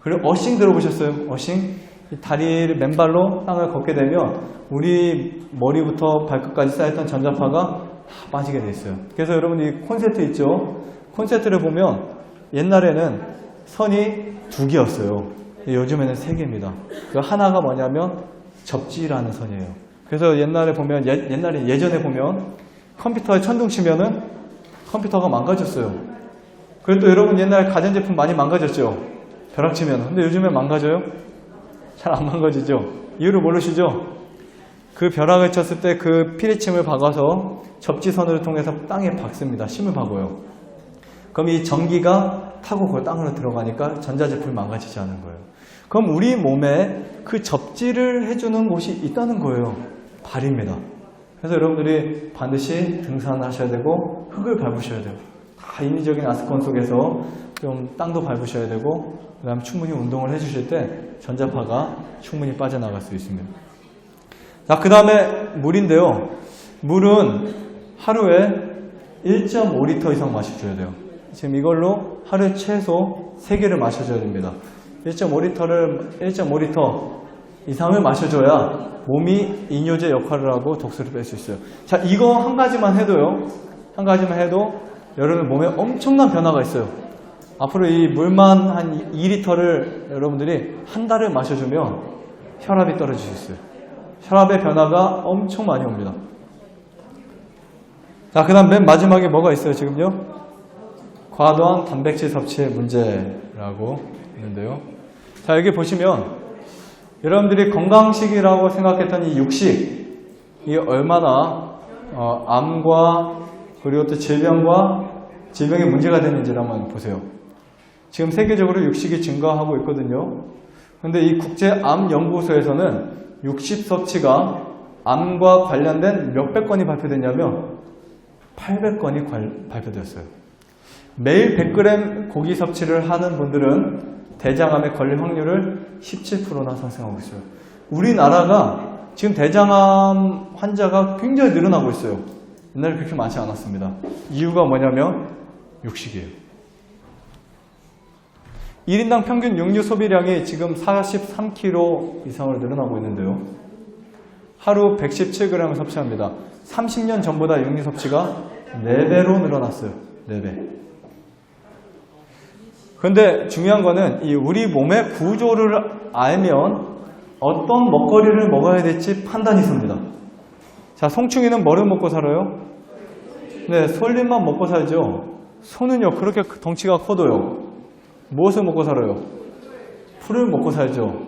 그리고 어싱 들어보셨어요? 어싱? 다리를 맨발로 땅을 걷게 되면 우리 머리부터 발끝까지 쌓였던 전자파가 다 빠지게 돼 있어요. 그래서 여러분 이 콘센트 있죠? 콘센트를 보면 옛날에는 선이 2개였어요. 요즘에는 3개입니다. 그 하나가 뭐냐면 접지라는 선이에요. 그래서 옛날에 보면 예전에 보면 컴퓨터에 천둥 치면은 컴퓨터가 망가졌어요. 그래도 여러분 옛날 가전제품 많이 망가졌죠? 벼락 치면. 근데 요즘에 망가져요? 잘 안 망가지죠? 이유를 모르시죠? 그 벼락을 쳤을 때 그 피리침을 박아서 접지선을 통해서 땅에 박습니다. 심을 박아요. 그럼 이 전기가 타고 그 땅으로 들어가니까 전자제품이 망가지지 않은 거예요. 그럼 우리 몸에 그 접지를 해주는 곳이 있다는 거예요. 발입니다. 그래서 여러분들이 반드시 등산하셔야 되고 흙을 밟으셔야 돼요. 다 인위적인 아스콘 속에서 좀 땅도 밟으셔야 되고 그 다음에 충분히 운동을 해주실 때 전자파가 충분히 빠져나갈 수 있습니다. 자, 그 다음에 물인데요. 물은 하루에 1.5리터 이상 마셔줘야 돼요. 지금 이걸로 하루에 최소 3개를 마셔줘야 됩니다. 1.5리터 이상을 마셔줘야 몸이 이뇨제 역할을 하고 독소를 뺄 수 있어요. 자, 이거 한 가지만 해도요. 한 가지만 해도 여러분 몸에 엄청난 변화가 있어요. 앞으로 이 물만 한 2리터를 여러분들이 한 달을 마셔주면 혈압이 떨어질 수 있어요. 혈압의 변화가 엄청 많이 옵니다. 자, 그 다음 맨 마지막에 뭐가 있어요, 지금요? 과도한 단백질 섭취의 문제라고 있는데요. 자, 여기 보시면 여러분들이 건강식이라고 생각했던 이 육식이 얼마나 암과 그리고 또 질병의 문제가 되는지를 한번 보세요. 지금 세계적으로 육식이 증가하고 있거든요. 근데 이 국제암연구소에서는 육식 섭취가 암과 관련된 몇백 건이 발표됐냐면 800건이 발표되었어요. 매일 100g 고기 섭취를 하는 분들은 대장암에 걸릴 확률을 17%나 상승하고 있어요. 우리나라가 지금 대장암 환자가 굉장히 늘어나고 있어요. 옛날에 그렇게 많지 않았습니다. 이유가 뭐냐면 육식이에요. 1인당 평균 육류 소비량이 지금 43kg 이상으로 늘어나고 있는데요. 하루 117g을 섭취합니다. 30년 전보다 육류 섭취가 4배로 늘어났어요. 4배. 그런데 중요한 거는 이 우리 몸의 구조를 알면 어떤 먹거리를 먹어야 될지 판단이 섭니다. 자, 송충이는 뭐를 먹고 살아요? 네, 솔잎만 먹고 살죠. 소는요, 그렇게 덩치가 커도요. 무엇을 먹고 살아요? 풀을 먹고 살죠.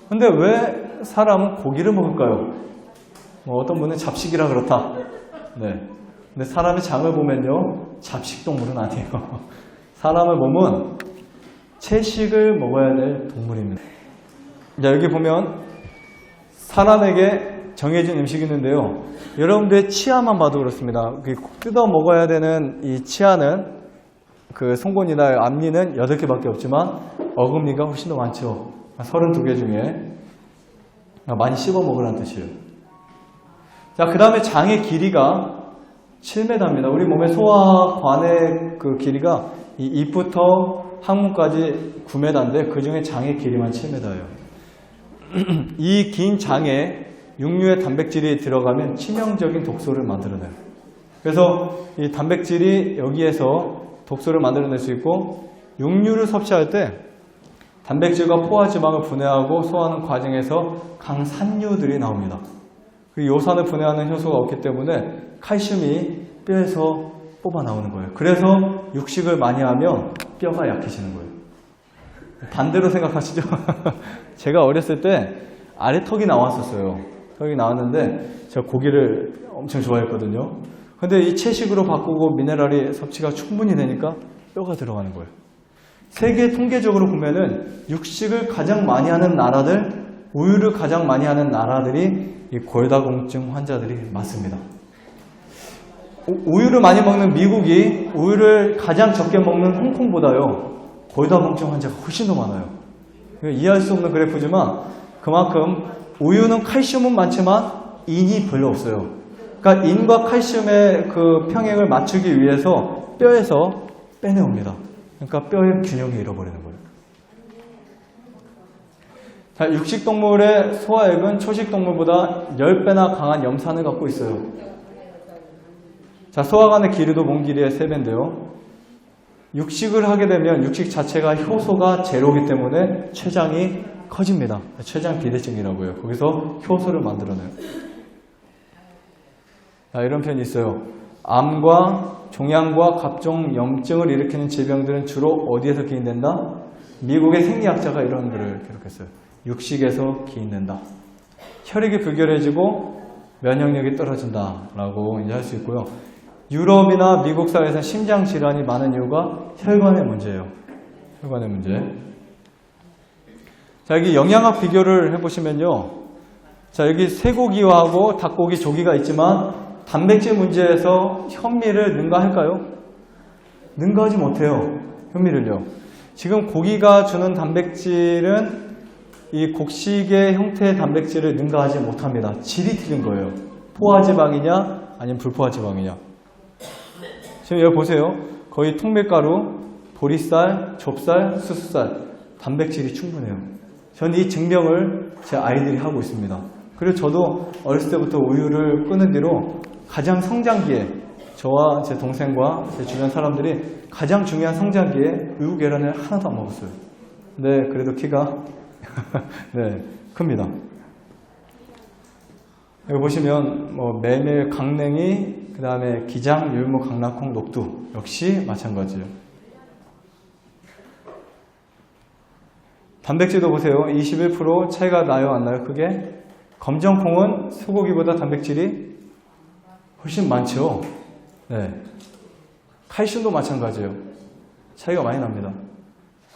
근데 왜 사람은 고기를 먹을까요? 뭐 어떤 분은 잡식이라 그렇다. 네. 근데 사람의 장을 보면요, 잡식 동물은 아니에요. 사람의 몸은 채식을 먹어야 될 동물입니다. 자, 여기 보면 사람에게 정해진 음식이 있는데요. 여러분들의 치아만 봐도 그렇습니다. 뜯어 먹어야 되는 이 치아는 그 송곳니나 앞니는 8개밖에 없지만 어금니가 훨씬 더 많죠. 32개 중에 많이 씹어 먹으라는 뜻이에요. 자, 그 다음에 장의 길이가 7m입니다. 우리 몸의 소화관의 그 길이가 이 입부터 항문까지 9m인데 그 중에 장의 길이만 7m예요. 이 긴 장에 육류의 단백질이 들어가면 치명적인 독소를 만들어내요. 그래서 이 단백질이 여기에서 독소를 만들어낼 수 있고, 육류를 섭취할 때 단백질과 포화지방을 분해하고 소화하는 과정에서 강산류들이 나옵니다. 그 요산을 분해하는 효소가 없기 때문에 칼슘이 뼈에서 뽑아 나오는 거예요. 그래서 육식을 많이 하면 뼈가 약해지는 거예요. 반대로 생각하시죠? 제가 어렸을 때 아래턱이 나왔었어요. 턱이 나왔는데 제가 고기를 엄청 좋아했거든요. 근데 이 채식으로 바꾸고 미네랄이 섭취가 충분히 되니까 뼈가 들어가는 거예요. 세계 통계적으로 보면은 육식을 가장 많이 하는 나라들, 우유를 가장 많이 하는 나라들이 이 골다공증 환자들이 많습니다. 우유를 많이 먹는 미국이 우유를 가장 적게 먹는 홍콩보다요, 골다공증 환자가 훨씬 더 많아요. 이해할 수 없는 그래프지만 그만큼 우유는 칼슘은 많지만 인이 별로 없어요. 그러니까 인과 칼슘의 그 평행을 맞추기 위해서 뼈에서 빼내옵니다. 그러니까 뼈의 균형을 잃어버리는 거예요. 자, 육식동물의 소화액은 초식동물보다 10배나 강한 염산을 갖고 있어요. 자, 소화관의 길이도 몸 길이의 3배인데요. 육식을 하게 되면 육식 자체가 효소가 제로이기 때문에 췌장이 커집니다. 췌장 비대증이라고 해요. 거기서 효소를 만들어내요. 자, 이런 표현이 있어요. 암과 종양과 각종 염증을 일으키는 질병들은 주로 어디에서 기인된다? 미국의 생리학자가 이런 글을 기록했어요. 육식에서 기인된다. 혈액이 불결해지고 면역력이 떨어진다라고 이제 할 수 있고요. 유럽이나 미국 사회에서 심장 질환이 많은 이유가 혈관의 문제예요. 혈관의 문제. 자, 여기 영양학 비교를 해보시면요. 자, 여기 쇠고기하고 닭고기, 조기가 있지만 단백질 문제에서 현미를 능가할까요? 능가하지 못해요. 현미를요. 지금 고기가 주는 단백질은 이 곡식의 형태의 단백질을 능가하지 못합니다. 질이 틀린 거예요. 포화지방이냐 아니면 불포화지방이냐. 지금 여기 보세요. 거의 통밀가루, 보리쌀, 좁쌀, 수수쌀 단백질이 충분해요. 저는 이 증명을 제 아이들이 하고 있습니다. 그리고 저도 어렸을 때부터 우유를 끊은 뒤로 가장 성장기에 저와 제 동생과 제 주변 사람들이 가장 중요한 성장기에 우유 계란을 하나도 안 먹었어요. 근데 그래도 키가 네, 큽니다. 여기 보시면 뭐 메밀, 강냉이, 그 다음에 기장, 율무, 강낭콩, 녹두 역시 마찬가지예요. 단백질도 보세요. 21% 차이가 나요, 안 나요? 크게? 검정콩은 소고기보다 단백질이 훨씬 많죠. 네. 칼슘도 마찬가지예요. 차이가 많이 납니다.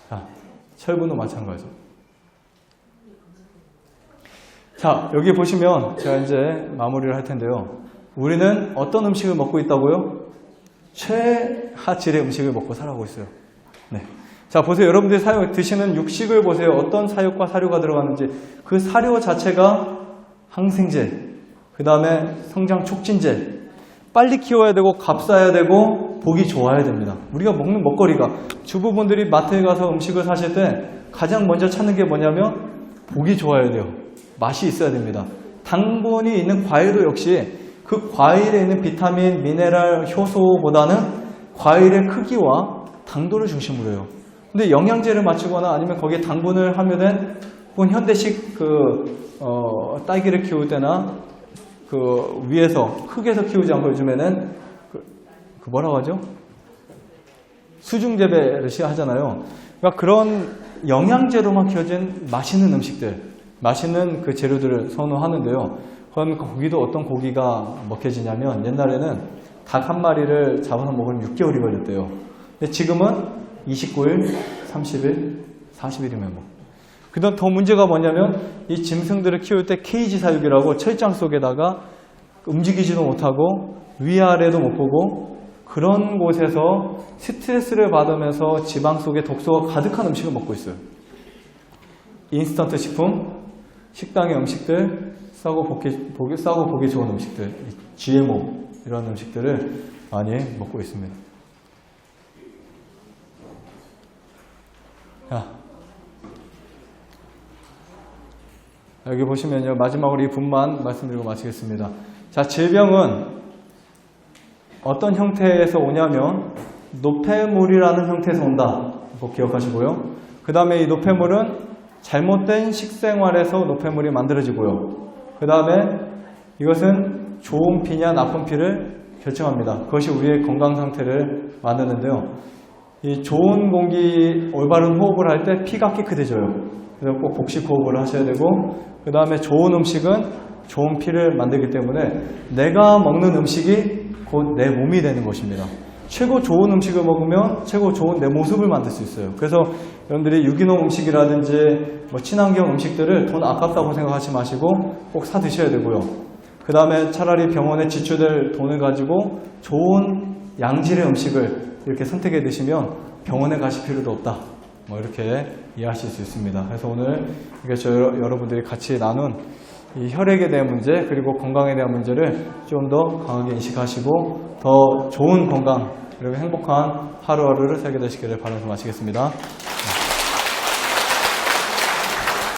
자, 철분도 마찬가지죠. 자, 여기 보시면 제가 이제 마무리를 할 텐데요. 우리는 어떤 음식을 먹고 있다고요? 최하질의 음식을 먹고 살아가고 있어요. 네. 자, 보세요. 여러분들이 드시는 육식을 보세요. 어떤 사육과 사료가 들어가는지. 그 사료 자체가 항생제, 그 다음에 성장 촉진제, 빨리 키워야 되고 값싸야 되고 보기 좋아야 됩니다. 우리가 먹는 먹거리가, 주부분들이 마트에 가서 음식을 사실 때 가장 먼저 찾는 게 뭐냐면 보기 좋아야 돼요. 맛이 있어야 됩니다. 당분이 있는 과일도 역시 그 과일에 있는 비타민, 미네랄, 효소보다는 과일의 크기와 당도를 중심으로 해요. 근데 영양제를 맞추거나 아니면 거기에 당분을 하면은 혹은 현대식 딸기를 키울 때나 위에서 흙에서 키우지 않고 요즘에는 뭐라고 하죠? 수중 재배를 하잖아요. 그러니까 그런 영양제로만 키워진 맛있는 음식들, 맛있는 그 재료들을 선호하는데요. 그건 고기도 어떤 고기가 먹혀지냐면 옛날에는 닭 한 마리를 잡아서 먹으면 6개월이 걸렸대요. 근데 지금은 29일, 30일, 40일이면 먹고. 그다음 더 문제가 뭐냐면 이 짐승들을 키울 때 케이지 사육이라고 철장 속에다가 움직이지도 못하고 위아래도 못 보고 그런 곳에서 스트레스를 받으면서 지방 속에 독소가 가득한 음식을 먹고 있어요. 인스턴트 식품, 식당의 음식들, 싸고 보기 좋은 음식들, GMO 이런 음식들을 많이 먹고 있습니다. 자, 여기 보시면요. 마지막으로 이 분만 말씀드리고 마치겠습니다. 자, 질병은 어떤 형태에서 오냐면 노폐물이라는 형태에서 온다. 꼭 기억하시고요. 그 다음에 이 노폐물은 잘못된 식생활에서 노폐물이 만들어지고요. 그 다음에 이것은 좋은 피냐 나쁜 피를 결정합니다. 그것이 우리의 건강 상태를 만드는데요. 이 좋은 공기, 올바른 호흡을 할 때 피가 깨끗해져요. 그래서 꼭 복식 호흡을 하셔야 되고, 그 다음에 좋은 음식은 좋은 피를 만들기 때문에 내가 먹는 음식이 곧 내 몸이 되는 것입니다. 최고 좋은 음식을 먹으면 최고 좋은 내 모습을 만들 수 있어요. 그래서 여러분들이 유기농 음식이라든지 친환경 음식들을 돈 아깝다고 생각하지 마시고 꼭 사 드셔야 되고요. 그 다음에 차라리 병원에 지출될 돈을 가지고 좋은 양질의 음식을 이렇게 선택해 드시면 병원에 가실 필요도 없다. 이렇게 이해하실 수 있습니다. 그래서 오늘 여러분들이 같이 나눈 이 혈액에 대한 문제 그리고 건강에 대한 문제를 좀 더 강하게 인식하시고 더 좋은 건강 그리고 행복한 하루하루를 살게 되시기를 바라면서 마치겠습니다.